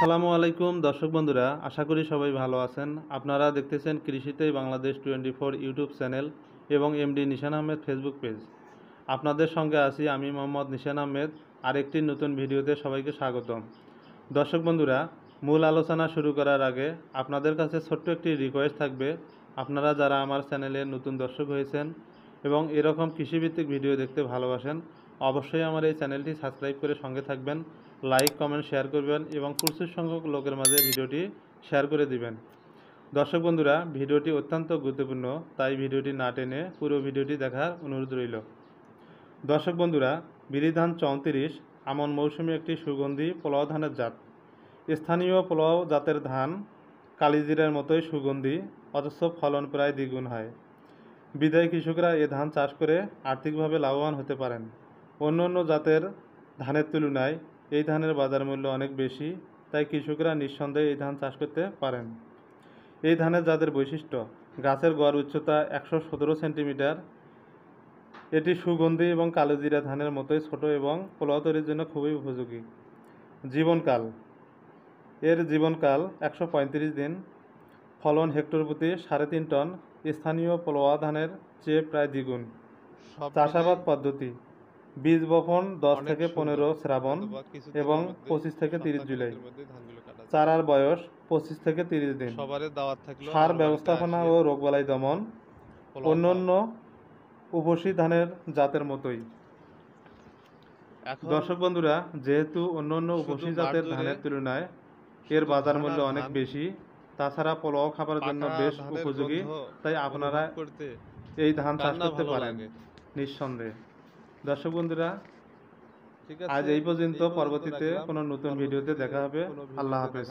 আসসালামু আলাইকুম দর্শক বন্ধুরা, আশা করি সবাই ভালো আছেন। আপনারা দেখতেছেন কৃষিতেই বাংলাদেশ 24 ইউটিউব চ্যানেল এবং এমডি নিশান আহমেদ ফেসবুক পেজ। আপনাদের সঙ্গে আছি আমি মোহাম্মদ নিশান আহমেদ। আরেকটি নতুন ভিডিওতে সবাইকে স্বাগতম। দর্শক বন্ধুরা, মূল আলোচনা শুরু করার আগে আপনাদের কাছে ছোট্ট একটি রিকোয়েস্ট থাকবে। আপনারা যারা আমার চ্যানেলে নতুন দর্শক হয়েছেন এবং এরকম কৃষিভিত্তিক ভিডিও দেখতে ভালোবাসেন, অবশ্যই আমার এই চ্যানেলটি সাবস্ক্রাইব করে সঙ্গে থাকবেন, লাইক কমেন্ট শেয়ার করবেন এবং প্রচুর সংখ্যক লোকের মাঝে ভিডিওটি শেয়ার করে দিবেন। দর্শক বন্ধুরা, ভিডিওটি অত্যন্ত গুরুত্বপূর্ণ, তাই ভিডিওটি না টেনে পুরো ভিডিওটি দেখার অনুরোধ রইল। দর্শক বন্ধুরা, বিরি ধান 34 আমন মৌসুমী একটি সুগন্ধি পোলাও ধানের জাত। স্থানীয় পোলাও জাতের ধান কালিজিরার মতোই সুগন্ধি, অথচ ফলন প্রায় দ্বিগুণ হয়। বিদায়ী কৃষকরা এ ধান চাষ করে আর্থিকভাবে লাভবান হতে পারেন। অন্য অন্য জাতের ধানের তুলনায় এই ধানের বাজার মূল্য অনেক বেশি, তাই কৃষকরা নিঃসন্দেহে এই ধান চাষ করতে পারেন। এই ধানের জাতের বৈশিষ্ট্য: গাছের গড় উচ্চতা 117 সেন্টিমিটার। এটি সুগন্ধি এবং কালোজিরা ধানের মতোই ছোট এবং পোলাও তৈরির জন্য খুবই উপযোগী। জীবনকাল: এর জীবনকাল 135 দিন। ফলন হেক্টর প্রতি 3.5 টন, স্থানীয় পোলোয়া ধানের চেয়ে প্রায় দ্বিগুণ। চাষাবাদ পদ্ধতি: বীজ বপন 10 থেকে 15 শ্রাবণ এবং 25 থেকে 30 জুলাই। চারার বয়স 25 থেকে 30 দিন। সার ব্যবস্থাপনা ও রোগবালাই দমন অন্যান্য উপসী ধানের জাতের মতোই। দর্শক বন্ধুরা, যেহেতু অন্যান্য উপসী জাতের ধানের তুলনায় এর বাজার মূল্য অনেক বেশি, তাছাড়া পোলাও খাবারের জন্য বেশ উপযোগী, তাই আপনারা এই ধান চাষ করতে পারেন নিঃসন্দেহে। দর্শক বন্ধুরা, আজ এই পর্যন্ত। পরবর্তীতে কোনো নতুন ভিডিওতে দেখা হবে। আল্লাহ হাফেজ।